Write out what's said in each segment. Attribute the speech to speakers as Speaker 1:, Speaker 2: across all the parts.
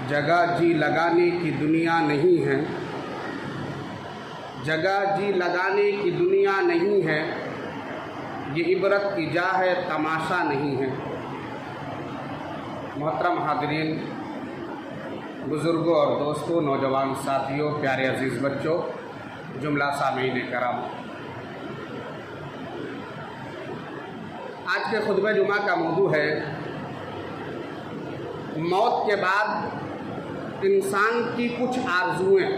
Speaker 1: جگہ جی لگانے کی دنیا نہیں ہے، جگہ جی لگانے کی دنیا نہیں ہے، یہ عبرت کی جا ہے تماشا نہیں ہے۔ محترم حاضرین، بزرگوں اور دوستوں، نوجوان ساتھیوں، پیارے عزیز بچوں، جملہ سامعین کرام، آج کے خطبہ جمعہ کا موضوع ہے موت کے بعد انسان کی کچھ آرزوئیں۔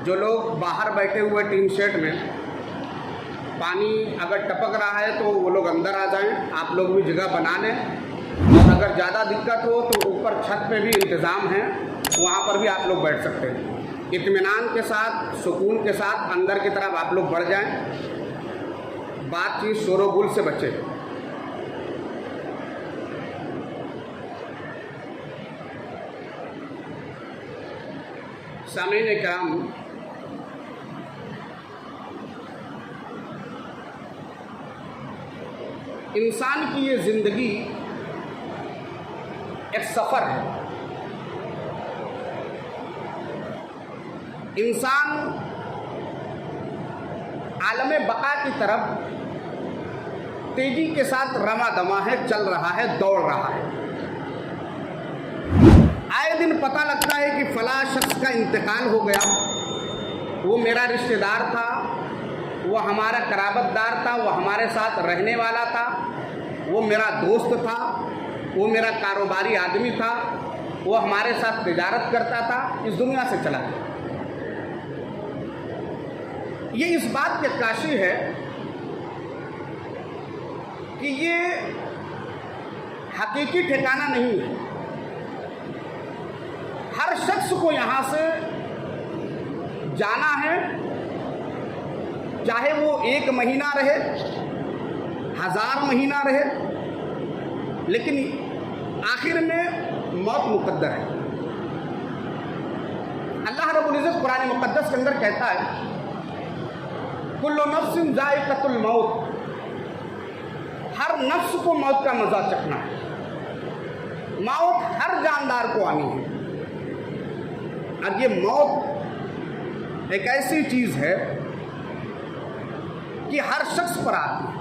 Speaker 1: جو لوگ باہر بیٹھے ہوئے ٹین شیڈ میں، پانی اگر ٹپک رہا ہے تو وہ لوگ اندر آ جائیں، آپ لوگ بھی جگہ بنا لیں، اور اگر زیادہ دقت ہو تو اوپر چھت پہ بھی انتظام ہے، وہاں پر بھی آپ لوگ بیٹھ سکتے ہیں۔ اطمینان کے ساتھ، سکون کے ساتھ اندر کی طرف آپ لوگ بڑھ جائیں، بات چیت شور و گل سے بچے۔ سامعین کرام، انسان کی یہ زندگی ایک سفر ہے۔ انسان عالم بقا کی طرف تیزی کے ساتھ رواں دواں ہے، چل رہا ہے، دوڑ رہا ہے۔ آئے دن پتہ لگتا ہے کہ فلاں شخص کا انتقال ہو گیا، وہ میرا رشتہ دار تھا، وہ ہمارا قرابت دار تھا، وہ ہمارے ساتھ رہنے والا تھا، وہ میرا دوست تھا، وہ میرا کاروباری آدمی تھا، وہ ہمارے ساتھ تجارت کرتا تھا، اس دنیا سے چلا گیا۔ یہ اس بات کی عکاسی ہے کہ یہ حقیقی ٹھکانہ نہیں ہے۔ ہر شخص کو یہاں سے جانا ہے، چاہے وہ 1 مہینہ رہے، 1000 مہینہ رہے، لیکن آخر میں موت مقدر ہے۔ اللہ رب العزت قرآن مقدس کے اندر کہتا ہے کل نفس ذائقۃ الموت، ہر نفس کو موت کا مزہ چکھنا ہے۔ موت ہر جاندار کو آنی ہے، اور یہ موت ایک ایسی چیز ہے کہ ہر شخص پر آتی ہے،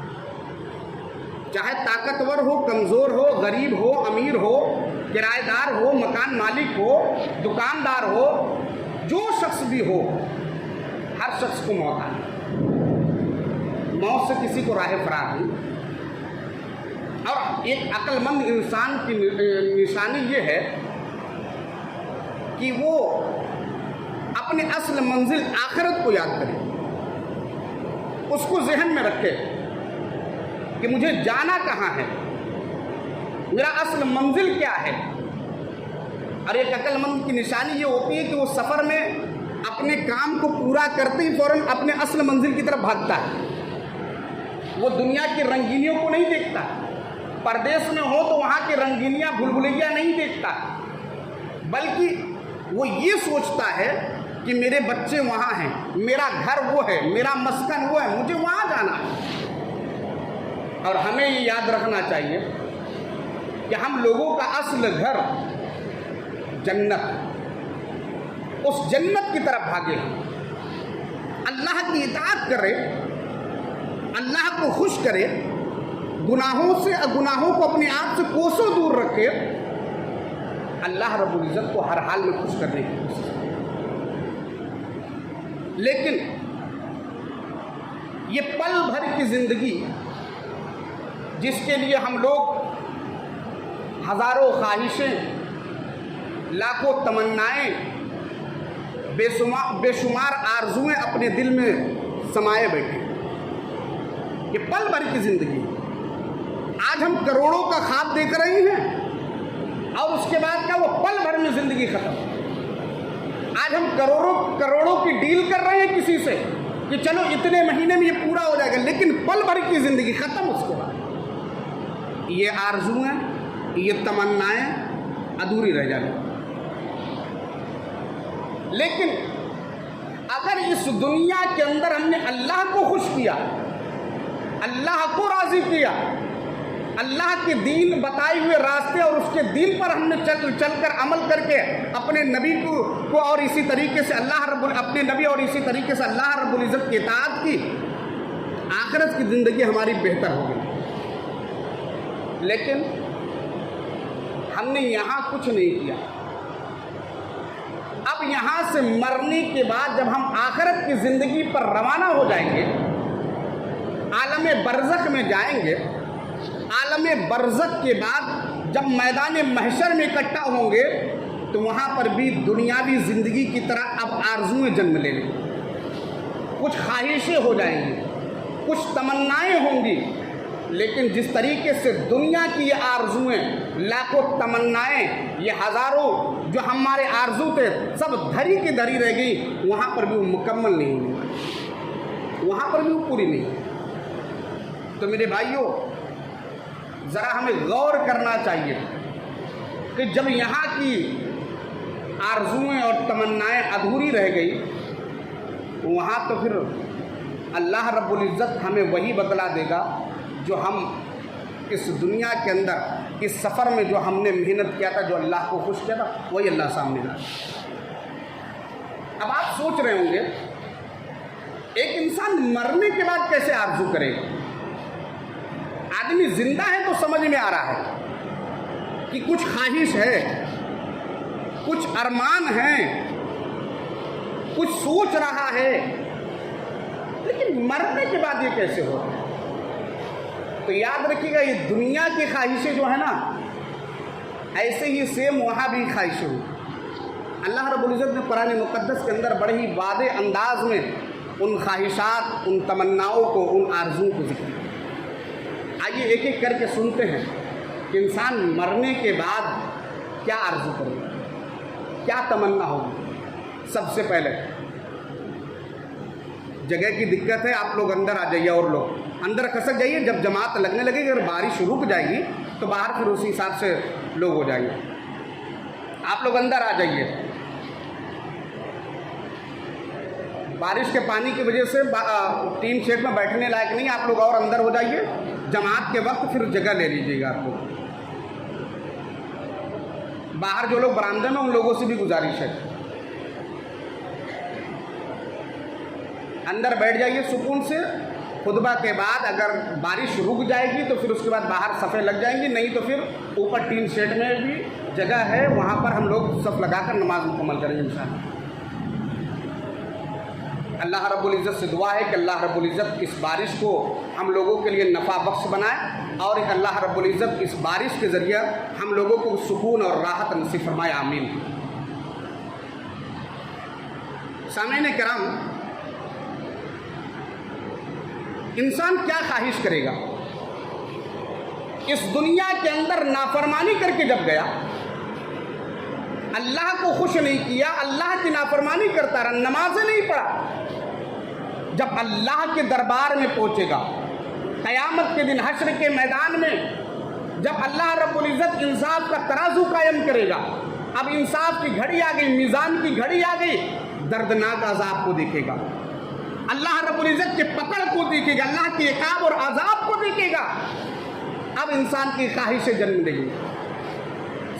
Speaker 1: چاہے طاقتور ہو، کمزور ہو، غریب ہو، امیر ہو، کرایہ دار ہو، مکان مالک ہو، دکاندار ہو، جو شخص بھی ہو، ہر شخص کو موت آتی ہے۔ موت سے کسی کو راہ فرار نہیں۔ اور ایک عقل مند انسان کی نشانی یہ ہے کہ وہ اپنے اصل منزل آخرت کو یاد کرے، اس کو ذہن میں رکھے کہ مجھے جانا کہاں ہے، میرا اصل منزل کیا ہے۔ اور ایک عقل مند کی نشانی یہ ہوتی ہے کہ وہ سفر میں اپنے کام کو پورا کرتے ہی فوراً اپنے اصل منزل کی طرف بھاگتا ہے۔ وہ دنیا کی رنگینیوں کو نہیں دیکھتا، پردیس میں ہو تو وہاں کی رنگینیاں بھول بھلیاں نہیں دیکھتا، بلکہ وہ یہ سوچتا ہے کہ میرے بچے وہاں ہیں، میرا گھر وہ ہے، میرا مسکن وہ ہے، مجھے وہاں جانا ہے۔ اور ہمیں یہ یاد رکھنا چاہیے کہ ہم لوگوں کا اصل گھر جنت، اس جنت کی طرف بھاگے، اللہ کی اطاعت کرے، اللہ کو خوش کرے، گناہوں کو اپنے آپ سے کوسوں دور رکھے، اللہ رب العزت کو ہر حال میں خوش کرنے کی کوشش کرے۔ لیکن یہ پل بھر کی زندگی جس کے لیے ہم لوگ ہزاروں خواہشیں، لاکھوں تمنائیں، بے شمار آرزویں اپنے دل میں سمائے بیٹھے، یہ پل بھر کی زندگی۔ آج ہم کروڑوں کا خواب دیکھ رہے ہیں، اور اس کے بعد کا وہ پل بھر میں زندگی ختم۔ آج ہم کروڑوں کی ڈیل کر رہے ہیں کسی سے کہ چلو اتنے مہینے میں یہ پورا ہو جائے گا، لیکن پل بھر کی زندگی ختم۔ اس کے بعد یہ آرزویں، یہ تمنائیں ادھوری رہ جائیں۔ لیکن اگر اس دنیا کے اندر ہم نے اللہ کو خوش کیا، اللہ کو راضی کیا، اللہ کے دین بتائے ہوئے راستے اور اس کے دین پر ہم نے چل کر عمل کر کے اپنے نبی کو اور اسی طریقے سے اپنے نبی اور اسی طریقے سے اللہ رب العزت کی اطاعت کی، آخرت کی زندگی ہماری بہتر ہو گئی۔ لیکن ہم نے یہاں کچھ نہیں کیا۔ اب یہاں سے مرنے کے بعد جب ہم آخرت کی زندگی پر روانہ ہو جائیں گے، عالم برزخ میں جائیں گے، عالم برزخ کے بعد جب میدان محشر میں اکٹھا ہوں گے تو وہاں پر بھی دنیاوی زندگی کی طرح اب آرزویں جنم لے لیں، کچھ خواہشیں ہو جائیں گی، کچھ تمنائیں ہوں گی، لیکن جس طریقے سے دنیا کی یہ آرزویں، لاکھوں تمنائیں، یہ ہزاروں جو ہمارے آرزو تھے سب دھری کی دھری رہ گئی، وہاں پر بھی وہ مکمل نہیں ہوئی، وہاں پر بھی وہ پوری نہیں ہوئی۔ تو میرے بھائیوں، ذرا ہمیں غور کرنا چاہیے کہ جب یہاں کی آرزویں اور تمنائیں ادھوری رہ گئی، وہاں تو پھر اللہ رب العزت ہمیں وہی بدلا دے گا جو ہم اس دنیا کے اندر اس سفر میں جو ہم نے محنت کیا تھا، جو اللہ کو خوش کیا تھا، وہی اللہ سامنے لا۔ اب آپ سوچ رہے ہوں گے ایک انسان مرنے کے بعد کیسے آرزو کرے گا؟ آدمی زندہ ہے تو سمجھ میں آ رہا ہے کہ کچھ خواہش ہے، کچھ ارمان ہیں، کچھ سوچ رہا ہے، لیکن مرنے کے بعد یہ کیسے ہو رہا ہے؟ تو یاد رکھیے گا، یہ دنیا کی خواہشیں جو ہے نا، ایسے ہی سیم وہاں بھی خواہشیں ہوں۔ اللہ رب العزت نے قرآن مقدس کے اندر بڑے ہی واضح انداز میں ان خواہشات، ان تمناؤں کو، ان آرزوؤں کو ذکر کیا۔ آئیے ایک ایک کر کے سنتے ہیں کہ انسان مرنے کے بعد کیا آرزو کرے گا، کیا تمنا ہوگی۔ سب سے پہلے جگہ کی دقت ہے، آپ لوگ اندر آ جائیے، اور لوگ اندر کھسک جائیے۔ جب جماعت لگنے لگے گی، اگر بارش رک جائے گی تو باہر پھر اسی حساب سے لوگ ہو جائیں گے۔ آپ لوگ اندر آ جائیے۔ بارش کے پانی کی وجہ سے ٹین شیڈ میں بیٹھنے لائق نہیں، آپ لوگ اور اندر ہو جائیے۔ جماعت کے وقت پھر جگہ لے لیجیے گا آپ لوگ۔ باہر جو لوگ برآمدے میں، ان لوگوں سے بھی گزارش ہے، اندر بیٹھ جائیے سکون سے۔ خطبہ کے بعد اگر بارش رک جائے گی تو پھر اس کے بعد باہر صفیں لگ جائیں گی، نہیں تو پھر اوپر ٹین شیڈ میں بھی جگہ ہے، وہاں پر ہم لوگ صف لگا کر نماز مکمل کریں گے انشاءاللہ۔ اللہ رب العزت سے دعا ہے کہ اللہ رب العزت اس بارش کو ہم لوگوں کے لیے نفع بخش بنائے، اور ایک اللہ رب العزت اس بارش کے ذریعہ ہم لوگوں کو سکون اور راحت نصیب فرمائے، آمین۔ سامعین کرام، انسان کیا خواہش کرے گا؟ اس دنیا کے اندر نافرمانی کر کے جب گیا، اللہ کو خوش نہیں کیا، اللہ کی نافرمانی کرتا رہا، نمازیں نہیں پڑھا، جب اللہ کے دربار میں پہنچے گا، قیامت کے دن حشر کے میدان میں جب اللہ رب العزت انصاف کا ترازو قائم کرے گا، اب انصاف کی گھڑی آ گئی، میزان کی گھڑی آ گئی، دردناک عذاب کو دیکھے گا، اللہ رب العزت کے پکڑ کو دیکھے گا، اللہ کے عقاب اور عذاب کو دیکھے گا۔ اب انسان کی خواہشیں جنم لیں گی۔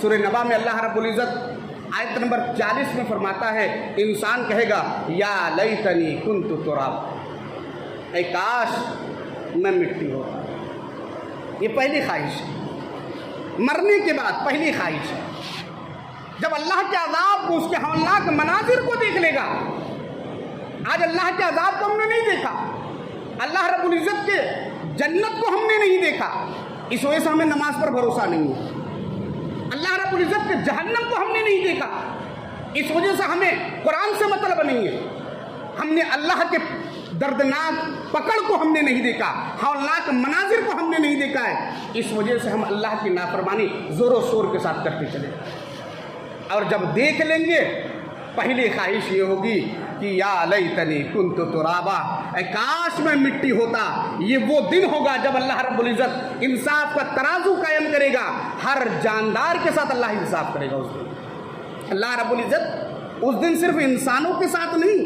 Speaker 1: سورہ نبا میں اللہ رب العزت آیت نمبر 40 میں فرماتا ہے، انسان کہے گا یا لیتنی کنت تراب، اے کاش میں مٹی ہوتا۔ یہ پہلی خواہش ہے، مرنے کے بعد پہلی خواہش ہے۔ جب اللہ کے عذاب کو، اس کے ہولناک مناظر کو دیکھ لے گا، آج اللہ کے عذاب کو ہم نے نہیں دیکھا، اللہ رب العزت کے جنت کو ہم نے نہیں دیکھا، اس وجہ سے ہمیں نماز پر بھروسہ نہیں ہے۔ اللہ رب العزت کے جہنم کو ہم نے نہیں دیکھا، اس وجہ سے ہمیں قرآن سے مطلب نہیں ہے۔ ہم نے اللہ کے دردناک پکڑ کو ہم نے نہیں دیکھا، ہولناک مناظر کو ہم نے نہیں دیکھا ہے، اس وجہ سے ہم اللہ کی نافرمانی زور و شور کے ساتھ کرتے چلے۔ اور جب دیکھ لیں گے، پہلی خواہش یہ ہوگی کہ یا لیتنی کنت ترابا، اے کاش میں مٹی ہوتا۔ یہ وہ دن ہوگا جب اللہ رب العزت انصاف کا ترازو قائم کرے گا، ہر جاندار کے ساتھ اللہ انصاف کرے گا۔ اس دن اللہ رب العزت اس دن صرف انسانوں کے ساتھ نہیں،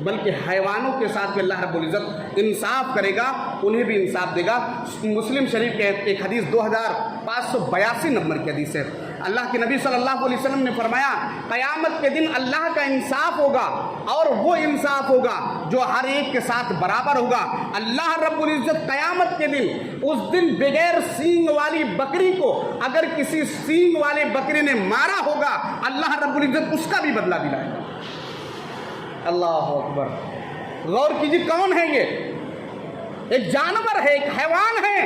Speaker 1: بلکہ حیوانوں کے ساتھ بھی اللہ رب العزت انصاف کرے گا، انہیں بھی انصاف دے گا۔ مسلم شریف کے ایک حدیث 2582 نمبر کی حدیث ہے، اللہ کے نبی صلی اللہ علیہ وسلم نے فرمایا قیامت کے دن اللہ کا انصاف ہوگا، اور وہ انصاف ہوگا جو ہر ایک کے ساتھ برابر ہوگا۔ اللہ رب العزت قیامت کے دن، اس دن بغیر سینگ والی بکری کو اگر کسی سینگ والے بکری نے مارا ہوگا، اللہ رب العزت اس کا بھی بدلہ دلائے گا۔ اللہ اکبر، غور کیجیے کون ہے یہ؟ ایک جانور ہے، ایک حیوان ہے،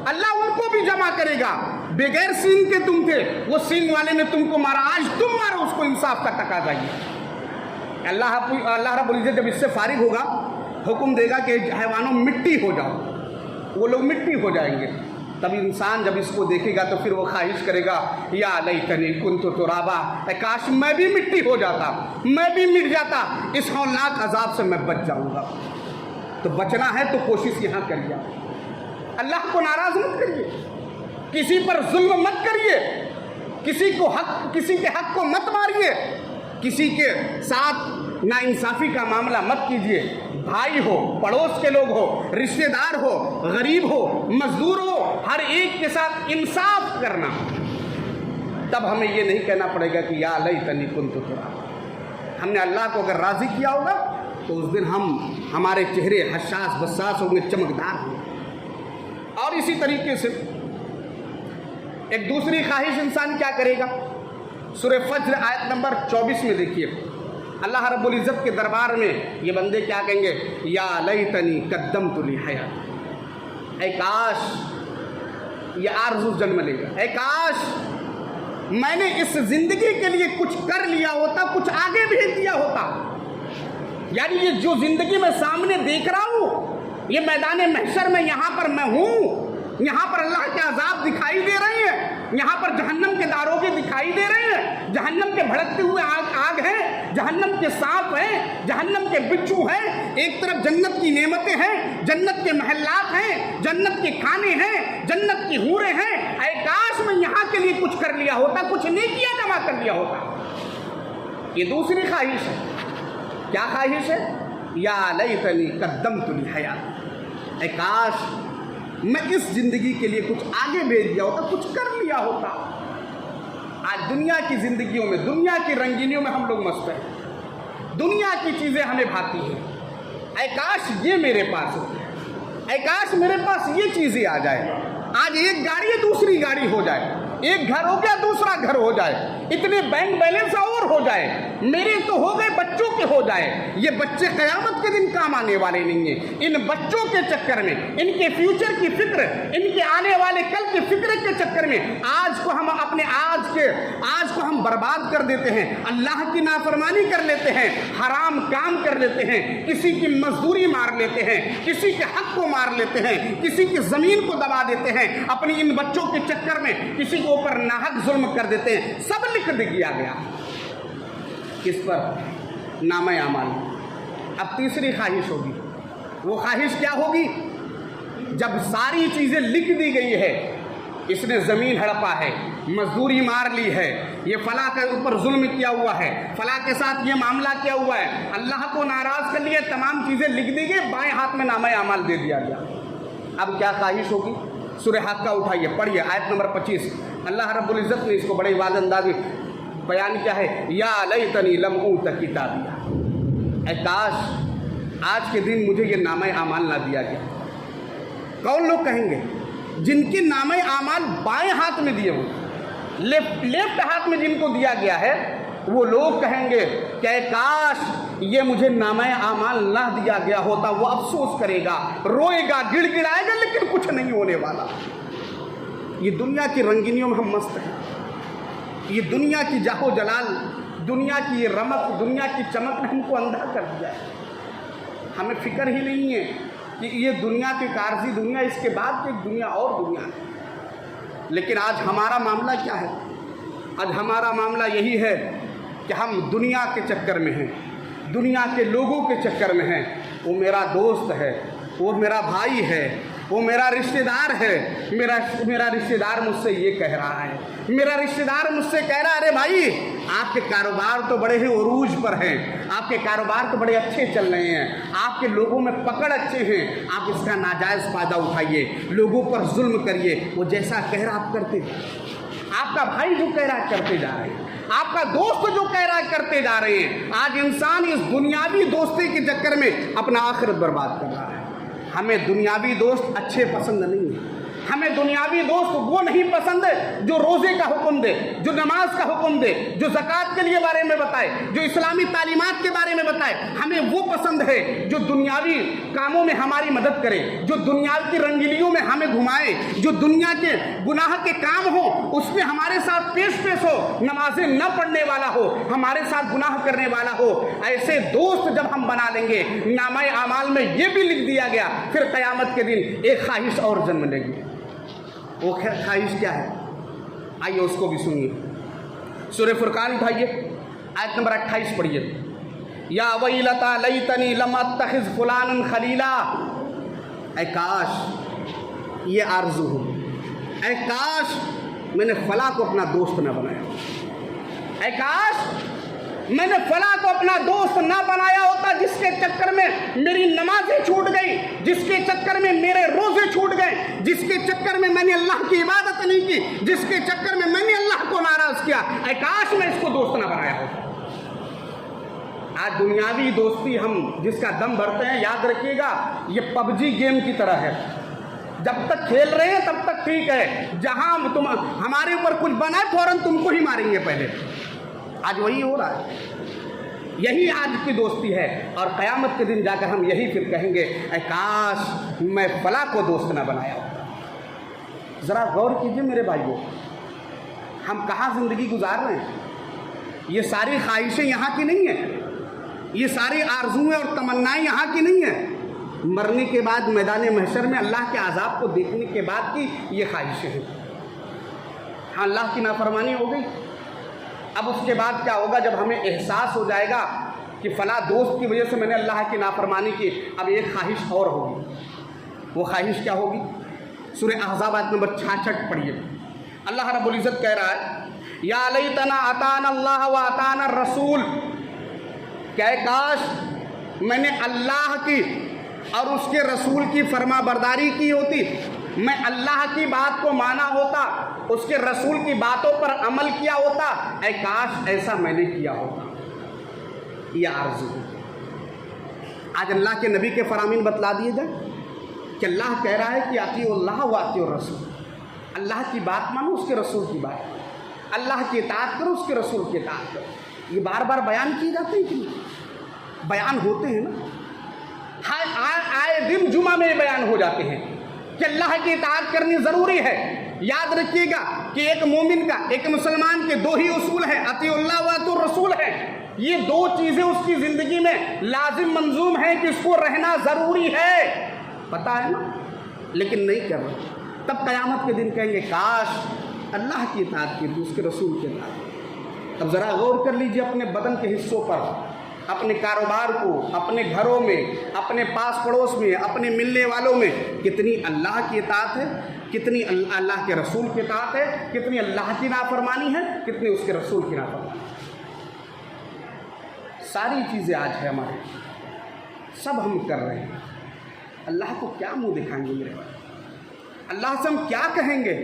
Speaker 1: اللہ ان کو بھی جمع کرے گا۔ بغیر سینگ کے تم تھے، وہ سینگ والے نے تم کو مارا، آج تم مارو، اس کو انصاف کا تقاضا ہے۔ اللہ رب العزت جب اس سے فارغ ہوگا، حکم دے گا کہ حیوانوں مٹی ہو جاؤ، وہ لوگ مٹی ہو جائیں گے۔ تب انسان جب اس کو دیکھے گا تو پھر وہ خواہش کرے گا یا لیتنی کنت ترابا، کاش میں بھی مٹی ہو جاتا، میں بھی مٹ جاتا، اس ہولناک عذاب سے میں بچ جاؤں گا۔ تو بچنا ہے تو کوشش یہاں کریے، اللہ کو ناراض مت کریے، کسی پر ظلم مت کریے، کسی کے حق کو مت ماریے، کسی کے ساتھ ناانصافی کا معاملہ مت کیجیے۔ بھائی ہو، پڑوس کے لوگ ہو، رشتہ دار ہو، غریب ہو، مزدور ہو، ہر ایک کے ساتھ انصاف کرنا۔ تب ہمیں یہ نہیں کہنا پڑے گا کہ یا لیتنی کنت ترابا۔ ہم نے اللہ کو اگر راضی کیا ہوگا تو اس دن ہمارے چہرے حساس بساس ہوں گے، چمکدار ہوں گے۔ اور اسی طریقے سے ایک دوسری خواہش انسان کیا کرے گا؟ سورہ فجر آیت نمبر 24 میں دیکھیے، اللہ رب العزت کے دربار میں یہ بندے کیا کہیں گے؟ یا لیتنی قدمت لحیاتی، اے کاش، یہ آرزو جنم لے گا، اے کاش میں نے اس زندگی کے لیے کچھ کر لیا ہوتا، کچھ آگے بھیج دیا ہوتا۔ یعنی یہ جو زندگی میں سامنے دیکھ رہا ہوں، یہ میدان محشر میں یہاں پر میں ہوں، یہاں پر اللہ کے عذاب دکھائی دے رہے ہیں، یہاں پر جہنم کے داروغے دکھائی دے رہے ہیں، جہنم کے بھڑکتے ہوئے آگ ہے، جہنم کے سانپ ہیں، جہنم کے بچھو ہیں، ایک طرف جنت کی نعمتیں ہیں، جنت کے محلات ہیں، جنت کے کھانے ہیں، جنت کی حوریں ہیں۔ اے کاش میں یہاں کے لیے کچھ کر لیا ہوتا، کچھ نیکیاں جمع کر لیا ہوتا۔ یہ دوسری خواہش ہے۔ کیا خواہش ہے؟ یا لیتنی قدمت لحیاتی، اے کاش میں اس زندگی کے لیے کچھ آگے بھیج دیا ہوتا، کچھ کر لیا ہوتا۔ آج دنیا کی زندگیوں میں، دنیا کی رنگینیوں میں ہم لوگ مست ہیں، دنیا کی چیزیں ہمیں بھاتی ہیں۔ اے کاش یہ میرے پاس ہو جائے، اے کاش میرے پاس یہ چیزیں آ جائے، آج ایک گاڑی ہے دوسری گاڑی ہو جائے، ایک گھر ہو گیا دوسرا گھر ہو جائے، اتنے بینک بیلنس اور ہو جائے، میرے تو ہو گئے بچوں کے ہو جائے۔ یہ بچے قیامت کے دن کام آنے والے نہیں ہیں، ان بچوں کے چکر میں، ان کے فیوچر کی فکر، ان کے آنے والے کل کی فکر کے چکر میں آج کو ہم اپنے آج کو ہم برباد کر دیتے ہیں، اللہ کی نافرمانی کر لیتے ہیں، حرام کام کر لیتے ہیں، کسی کی مزدوری مار لیتے ہیں، کسی کے حق کو مار لیتے ہیں، کسی کی زمین کو دبا دیتے ہیں، اپنی ان بچوں کے چکر میں کسی کو اوپر ناحق ظلم کر دیتے ہیں۔ سب لکھ دیا گیا کس پر؟ نامہ اعمال۔ اب تیسری خواہش ہوگی، وہ خواہش کیا ہوگی؟ جب ساری چیزیں لکھ دی گئی ہے، اس نے زمین ہڑپا ہے، مزدوری مار لی ہے، یہ فلاں کے اوپر ظلم کیا ہوا ہے، فلاں کے ساتھ یہ معاملہ کیا ہوا ہے، اللہ کو ناراض کر لیا، تمام چیزیں لکھ دی گئی، بائیں ہاتھ میں نامہ اعمال دے دیا گیا۔ اب کیا خواہش ہوگی؟ سورہ حقہ اٹھائیے، پڑھیے آیت نمبر 25۔ اللہ رب العزت نے اس کو بڑے واضح انداز میں بیان کیا ہے، یا لیتنی لم اوت کتابیہ، اے کاش آج کے دن مجھے یہ نامہ اعمال نہ دیا گیا۔ کون لوگ کہیں گے؟ جن کے نامہ اعمال بائیں ہاتھ میں دیے ہوئے، لیفٹ ہاتھ میں جن کو دیا گیا ہے، وہ لوگ کہیں گے کہ اے کاش یہ مجھے نامہ اعمال نہ دیا گیا ہوتا۔ وہ افسوس کرے گا، روئے گا، گڑ گڑائے گا، لیکن کچھ نہیں ہونے والا۔ یہ دنیا کی رنگینیوں میں ہم مست ہیں، یہ دنیا کی جاہو جلال، دنیا کی یہ رمق، دنیا کی چمک نے ہم کو اندھا کر دیا ہے۔ ہمیں فکر ہی نہیں ہے کہ یہ دنیا کی کارزی دنیا، اس کے بعد کی دنیا اور دنیا ہے۔ لیکن آج ہمارا معاملہ کیا ہے؟ آج ہمارا معاملہ یہی ہے کہ ہم دنیا کے چکر میں ہیں، دنیا کے لوگوں کے چکر میں ہیں۔ وہ میرا دوست ہے، وہ میرا بھائی ہے، وہ میرا رشتہ دار ہے، میرا رشتہ دار مجھ سے یہ کہہ رہا ہے، میرا رشتہ دار مجھ سے کہہ رہا ہے ارے بھائی آپ کے کاروبار تو بڑے ہی عروج پر ہیں، آپ کے کاروبار تو بڑے اچھے چل رہے ہیں، آپ کے لوگوں میں پکڑ اچھے ہیں، آپ اس کا ناجائز فائدہ اٹھائیے، لوگوں پر ظلم کریے، وہ جیسا کہہ رہا آپ کرتے، آپ کا بھائی جو کہہ رہا کرتے جا رہے ہیں، آپ کا دوست جو کہہ رہا کرتے جا رہے ہیں۔ آج انسان اس دنیاوی دوستی کے چکر میں اپنا آخرت برباد کر رہا ہے۔ ہمیں دنیاوی دوست اچھے پسند نہیں ہیں، ہمیں دنیاوی دوست وہ نہیں پسند جو روزے کا حکم دے، جو نماز کا حکم دے، جو زکوٰۃ کے لیے بارے میں بتائے، جو اسلامی تعلیمات کے بارے میں بتائے۔ ہمیں وہ پسند ہے جو دنیاوی کاموں میں ہماری مدد کرے، جو دنیا کی رنگینیوں میں ہمیں گھمائے، جو دنیا کے گناہ کے کام ہوں اس میں ہمارے ساتھ پیش ہو، نمازیں نہ پڑھنے والا ہو، ہمارے ساتھ گناہ کرنے والا ہو۔ ایسے دوست جب ہم بنا لیں گے، نامہ اعمال میں یہ بھی لکھ دیا گیا، پھر قیامت کے دن ایک خواہش اور جنم لے گی۔ وہ خواہش کیا ہے؟ آئیے اس کو بھی سنیے۔ سورہ فرقان اٹھائیے، آیت نمبر 28 پڑھیے۔ یا ویلتا لیتنی لم اتخذ فلانا خلیلا، اے کاش، یہ آرزو ہو، اے کاش میں نے فلاں کو اپنا دوست نہ بنایا، اے کاش میں نے فلاں کو اپنا دوست نہ بنایا ہوتا جس کے چکر میں میری نمازیں چھوٹ گئی، جس کے چکر میں میرے روزے چھوٹ گئے، جس کے چکر میں میں نے اللہ کی عبادت نہیں کی، جس کے چکر میں میں نے اللہ کو ناراض کیا۔ اے کاش میں اس کو دوست نہ بنایا ہوتا۔ آج دنیاوی دوستی ہم جس کا دم بھرتے ہیں، یاد رکھیے گا یہ پب جی گیم کی طرح ہے۔ جب تک کھیل رہے ہیں تب تک ٹھیک ہے، جہاں تم ہمارے اوپر کچھ بنا ہے فوراً تم کو ہی ماریں گے پہلے۔ آج وہی ہو رہا ہے، یہی آج کی دوستی ہے، اور قیامت کے دن جا کر ہم یہی پھر کہیں گے اے کاش میں فلاں کو دوست نہ بنایا ہوتا۔ ذرا غور کیجیے میرے بھائیوں، ہم کہاں زندگی گزار رہے ہیں؟ یہ ساری خواہشیں یہاں کی نہیں ہیں، یہ ساری آرزویں اور تمنائیں یہاں کی نہیں ہیں۔ مرنے کے بعد میدان محشر میں اللہ کے عذاب کو دیکھنے کے بعد کی یہ خواہشیں ہیں۔ ہاں اللہ کی نافرمانی ہو گئی، اب اس کے بعد کیا ہوگا؟ جب ہمیں احساس ہو جائے گا کہ فلاں دوست کی وجہ سے میں نے اللہ کی نافرمانی کی، اب ایک خواہش اور ہوگی۔ وہ خواہش کیا ہوگی؟ سورہ احزاب آیت نمبر 66 پڑھیے۔ اللہ رب العزت کہہ رہا ہے یا لیتنا اطعنا اللہ و اطعنا الرسول، کہ کاش میں نے اللہ کی اور اس کے رسول کی فرما برداری کی ہوتی، میں اللہ کی بات کو مانا ہوتا، اس کے رسول کی باتوں پر عمل کیا ہوتا، اے کاش ایسا میں نے کیا ہوتا۔ یہ آرزو ہے۔ آج اللہ کے نبی کے فرامین بتلا دیے جائیں کہ اللہ کہہ رہا ہے کہ اطیعوا اللہ و اطیعوا الرسول، اللہ کی بات مانو، اس کے رسول کی بات، اللہ کی اطاعت کرو، اس کے رسول کی اطاعت کرو۔ یہ بار بار بیان کیے جاتے ہیں کہ بیان ہوتے ہیں نا، آئے دن جمعہ میں بیان ہو جاتے ہیں کہ اللہ کی اطاعت کرنی ضروری ہے۔ یاد رکھیے گا کہ ایک مومن کا، ایک مسلمان کے دو ہی اصول ہیں، اطیعوا اللہ و اطیعوا الرسول ہے۔ یہ دو چیزیں اس کی زندگی میں لازم منظوم ہیں کہ اس کو رہنا ضروری ہے، پتہ ہے نا، لیکن نہیں کر رہے۔ تب قیامت کے دن کہیں گے کاش اللہ کی اطاعت کی، اس کے رسول کی اطاعت۔ اب ذرا غور کر لیجیے اپنے بدن کے حصوں پر، اپنے کاروبار کو، اپنے گھروں میں، اپنے پاس پڑوس میں، اپنے ملنے والوں میں کتنی اللہ کی اطاعت ہے، کتنی اللہ کے رسول کی اطاعت ہے، کتنی اللہ کی نافرمانی ہے، کتنی اس کے رسول کی نافرمانی ہے۔ ساری چیزیں آج ہے ہمارے، سب ہم کر رہے ہیں۔ اللہ کو کیا منہ دکھائیں گے میرے بھائی؟ اللہ سے ہم کیا کہیں گے؟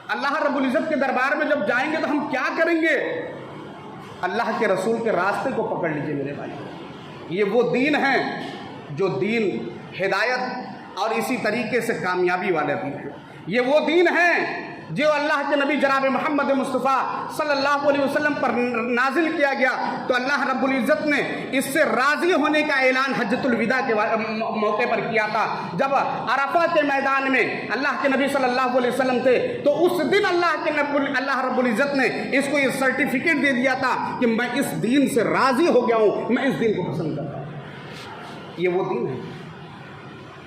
Speaker 1: اللہ رب العزت کے دربار میں جب جائیں گے تو ہم کیا کریں گے؟ اللہ کے رسول کے راستے کو پکڑ لیجئے میرے بھائی۔ یہ وہ دین ہے جو دین ہدایت اور اسی طریقے سے کامیابی والا دین ہے۔ یہ وہ دین ہے جو اللہ کے نبی جناب محمد مصطفیٰ صلی اللہ علیہ وسلم پر نازل کیا گیا، تو اللہ رب العزت نے اس سے راضی ہونے کا اعلان حجۃ الوداع کے موقع پر کیا تھا۔ جب عرفہ کے میدان میں اللہ کے نبی صلی اللہ علیہ وسلم تھے تو اس دن اللہ رب العزت نے اس کو یہ سرٹیفکیٹ دے دیا تھا کہ میں اس دین سے راضی ہو گیا ہوں، میں اس دین کو پسند کرتا ہوں۔ یہ وہ دین ہے،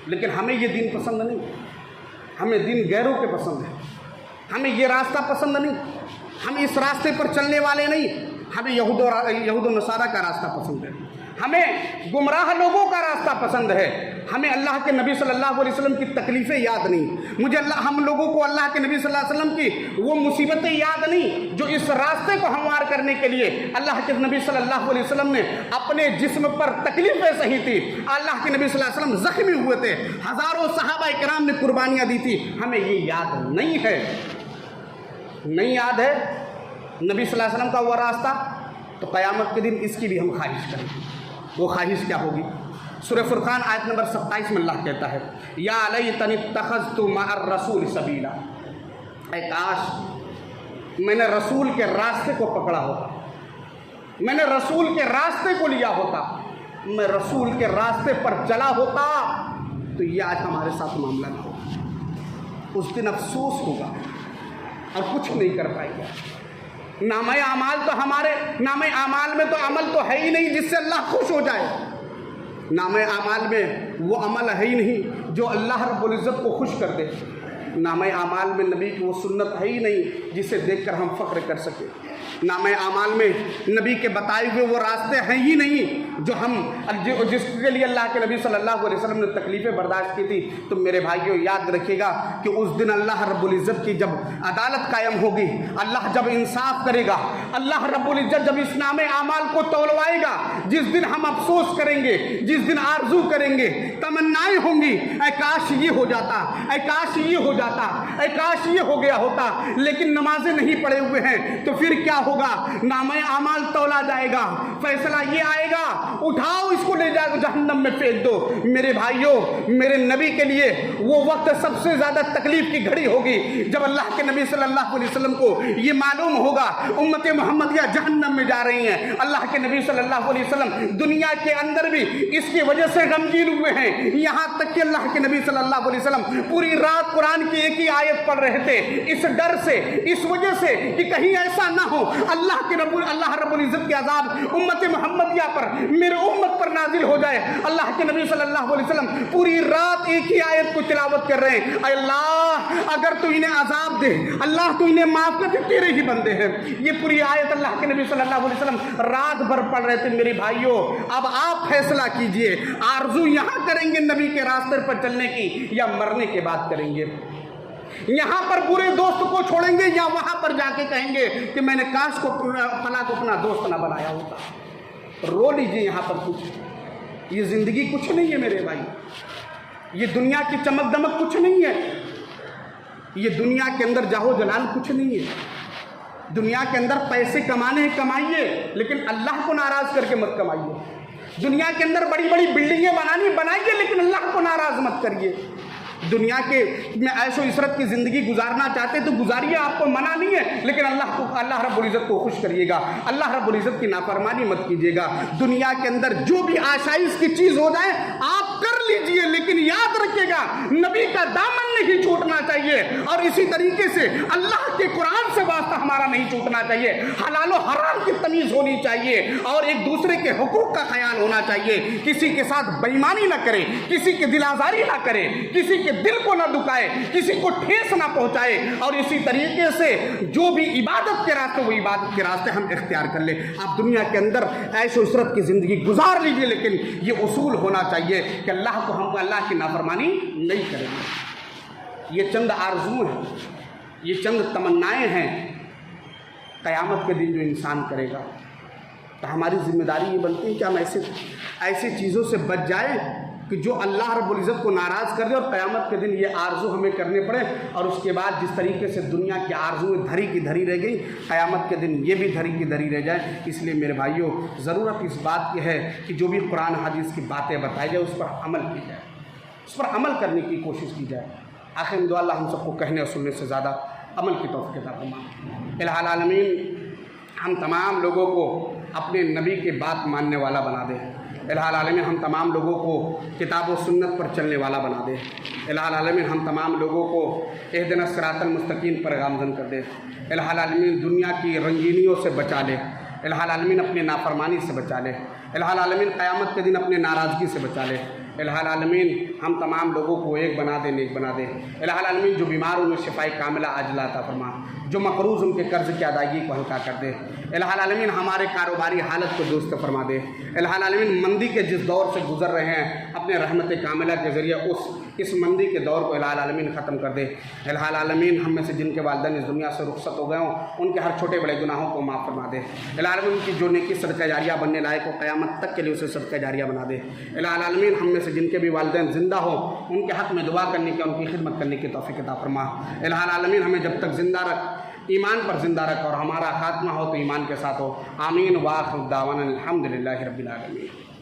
Speaker 1: لیکن ہمیں یہ دین پسند نہیں، ہمیں دین غیروں کے پسند ہے، ہمیں یہ راستہ پسند نہیں، ہم اس راستے پر چلنے والے نہیں، ہمیں یہود و نصارہ کا راستہ پسند ہے، ہمیں گمراہ لوگوں کا راستہ پسند ہے، ہمیں اللہ کے نبی صلی اللہ علیہ وسلم کی تکلیفیں یاد نہیں، ہم لوگوں کو اللہ کے نبی صلی اللہ علیہ وسلم کی وہ مصیبتیں یاد نہیں جو اس راستے کو ہموار کرنے کے لیے اللہ کے نبی صلی اللہ علیہ وسلم نے اپنے جسم پر تکلیفیں سہی تھی، اللہ کے نبی صلی اللہ علیہ وسلم زخمی ہوئے تھے، ہزاروں صحابہ کرام نے قربانیاں دی تھی، ہمیں یہ یاد نہیں ہے، نہیں یاد ہے نبی صلی اللہ علیہ وسلم کا وہ راستہ، تو قیامت کے دن اس کی بھی ہم خواہش کریں گے۔ وہ خواہش کیا ہوگی؟ سورہ فرقان آیت نمبر 27 میں اللہ کہتا ہے یا لیتنی اتخذت مع الرسول سبیلا، اے کاش میں نے رسول کے راستے کو پکڑا ہوتا، میں نے رسول کے راستے کو لیا ہوتا، میں رسول کے راستے پر چلا ہوتا تو یہ آج ہمارے ساتھ معاملہ نہ ہوگا۔ اس دن افسوس ہوگا اور کچھ نہیں کر پائے گا۔ نامہ اعمال تو ہمارے نامہ اعمال میں تو عمل تو ہے ہی نہیں جس سے اللہ خوش ہو جائے، نامہ اعمال میں وہ عمل ہے ہی نہیں جو اللہ رب العزت کو خوش کر دے، نامہ اعمال میں نبی کی وہ سنت ہے ہی نہیں جسے دیکھ کر ہم فخر کر سکیں، نامہ اعمال میں نبی کے بتائے ہوئے وہ راستے ہیں ہی نہیں جو ہم جس کے لیے اللہ کے نبی صلی اللہ علیہ وسلم نے تکلیفیں برداشت کی تھی۔ تو میرے بھائیوں یاد رکھیے گا کہ اس دن اللہ رب العزت کی جب عدالت قائم ہوگی، اللہ جب انصاف کرے گا، اللہ رب العزت جب اس نامہ اعمال کو تولوائے گا، جس دن ہم افسوس کریں گے، جس دن آرزو کریں گے، تمنائیں ہوں گی اے کاش یہ ہو جاتا، اے کاش یہ ہو جاتا، اے کاش یہ ہو گیا ہوتا، لیکن نمازیں نہیں پڑھے ہوئے ہیں تو پھر کیا ہوگا؟ نامہ اعمال تولا جائے گا، فیصلہ یہ آئے گا اٹھاؤ اس کو لے جا جہنم میں پھینک دو۔ میرے بھائیوں میرے نبی کے لیے وہ وقت سب سے زیادہ تکلیف کی گھڑی ہوگی جب اللہ کے نبی صلی اللہ علیہ وسلم کو یہ معلوم ہوگا امت محمدیہ جہنم میں جا رہی ہیں۔ اللہ کے نبی صلی اللہ علیہ وسلم دنیا کے اندر بھی اس کی وجہ سے غمگین ہوئے ہیں، یہاں تک کہ اللہ کے نبی صلی اللہ علیہ وسلم پوری رات قرآن کی ایک ہی آیت پڑھ رہے تھے، اس ڈر سے، اس وجہ سے کہ کہیں ایسا نہ ہو اللہ رب العزت کے عذاب امت محمدیہ پر، میرے امت پر نازل ہو جائے۔ اللہ کے نبی صلی اللہ علیہ وسلم پوری رات ایک ہی آیت کو تلاوت کر رہے ہیں، اے اللہ اگر تو انہیں عذاب دے، اللہ تو انہیں معاف کر دے، تیرے ہی بندے ہیں۔ یہ پوری آیت اللہ کے نبی صلی اللہ علیہ وسلم رات بھر پڑھ رہے تھے۔ میرے بھائیوں اب آپ فیصلہ کیجئے، آرزو یہاں کریں گے نبی کے راستے پر چلنے کی یا مرنے کے بعد کریں گے؟ یہاں پر برے دوست کو چھوڑیں گے یا وہاں پر جا کے کہیں گے کہ میں نے کاش کو فلاں کو اپنا دوست نہ بنایا ہوتا؟ رو لیجیے یہاں پر کچھ، یہ زندگی کچھ نہیں ہے میرے بھائی، یہ دنیا کی چمک دمک کچھ نہیں ہے، یہ دنیا کے اندر جاہو جلال کچھ نہیں ہے۔ دنیا کے اندر پیسے کمانے ہیں کمائیے، لیکن اللہ کو ناراض کر کے مت کمائیے۔ دنیا کے اندر بڑی بڑی بلڈنگیں بنائیے، لیکن اللہ کو ناراض مت کریے۔ دنیا کے میں عیش و عشرت کی زندگی گزارنا چاہتے تو گزاریے، آپ کو منع نہیں ہے، لیکن اللہ رب العزت کو خوش کریے گا، اللہ رب العزت کی نافرمانی مت کیجیے گا۔ دنیا کے اندر جو بھی آشائش کی چیز ہو جائے آپ کر لیجئے، لیکن یاد رکھیے گا نبی کا دامن نہیں چھوٹنا چاہیے، اور اسی طریقے سے اللہ کے قرآن سے واسطہ ہمارا نہیں چھوٹنا چاہیے۔ حلال و حرام کی تمیز ہونی چاہیے اور ایک دوسرے کے حقوق کا خیال ہونا چاہیے۔ کسی کے ساتھ بے ایمانی نہ کرے، کسی کی دل آزاری نہ کرے، کسی کے دل کو نہ دکھائے، کسی کو ٹھیس نہ پہنچائے، اور اسی طریقے سے جو بھی عبادت کے راستے وہ عبادت کے راستے ہم اختیار کر لیں۔ آپ دنیا کے اندر عیش و عشرت کی زندگی گزار لیجئے، لیکن یہ اصول ہونا چاہیے کہ اللہ کو ہم اللہ کی نافرمانی نہیں کریں گے۔ یہ چند آرزو ہیں، یہ چند تمنائیں ہیں، قیامت کے دن جو انسان کرے گا تو ہماری ذمہ داری یہ بنتی ہے کہ ہم ایسی چیزوں سے بچ جائیں کہ جو اللہ رب العزت کو ناراض کر دے، اور قیامت کے دن یہ آرزو ہمیں کرنے پڑے، اور اس کے بعد جس طریقے سے دنیا کی آرزویں دھری کی دھری رہ گئی، قیامت کے دن یہ بھی دھری کی دھری رہ جائے۔ اس لیے میرے بھائیوں ضرورت اس بات کی ہے کہ جو بھی قرآن حدیث کی باتیں بتائی جائے اس پر عمل کی جائے، اس پر عمل کرنے کی کوشش کی جائے۔ آخر میں دعا اللہ ہم سب کو کہنے اور سننے سے زیادہ عمل کی توفیق عطا فرمائے۔ الہ العالمین ہم تمام لوگوں کو اپنے نبی کے بات ماننے والا بنا دے۔ الہ العالمین ہم تمام لوگوں کو کتاب و سنت پر چلنے والا بنا دے۔ الہ العالمین ہم تمام لوگوں کو اہدنا الصراط المستقیم پر گامزن کر دے۔ الہ العالمین دنیا کی رنگینیوں سے بچا لے۔ الہ العالمین اپنے نافرمانی سے بچا لے۔ الہ العالمین قیامت کے دن اپنے ناراضگی سے بچا لے۔ الہ العالمین ہم تمام لوگوں کو ایک بنا دے، نیک بنا دے۔ الہ العالمین جو بیمار انہیں شفائے کاملہ عاجلہ عطا فرما، جو مقروض ان کے قرض کی ادائیگی کو ہلکا کر دے۔ الہ العالمین ہمارے کاروباری حالت کو درست فرما دے۔ الہ العالمین مندی کے جس دور سے گزر رہے ہیں اپنے رحمت کاملہ کے ذریعے اس مندی کے دور کو الہ العالمین ختم کر دے۔ الہ العالمین ہم میں سے جن کے والدین اس دنیا سے رخصت ہو گئے ہوں ان کے ہر چھوٹے بڑے گناہوں کو معاف فرما دے۔ الہ العالمین کی جو نیکی صدقہ جاریہ بننے لائق ہو قیامت تک کے لیے اسے صدقہ جاریہ بنا دے۔ الہ العالمین ہم میں سے جن کے بھی والدین زندہ ہوں ان کے حق میں دعا کرنے کی، ان کی خدمت کرنے کی توفیق عطا فرما۔ الہ العالمین ہمیں جب تک زندہ رکھ، ایمان پر زندہ رکھ، اور ہمارا خاتمہ ہو تو ایمان کے ساتھ ہو۔ آمین۔ وآخر دعوانا الحمدللہ رب العالمین۔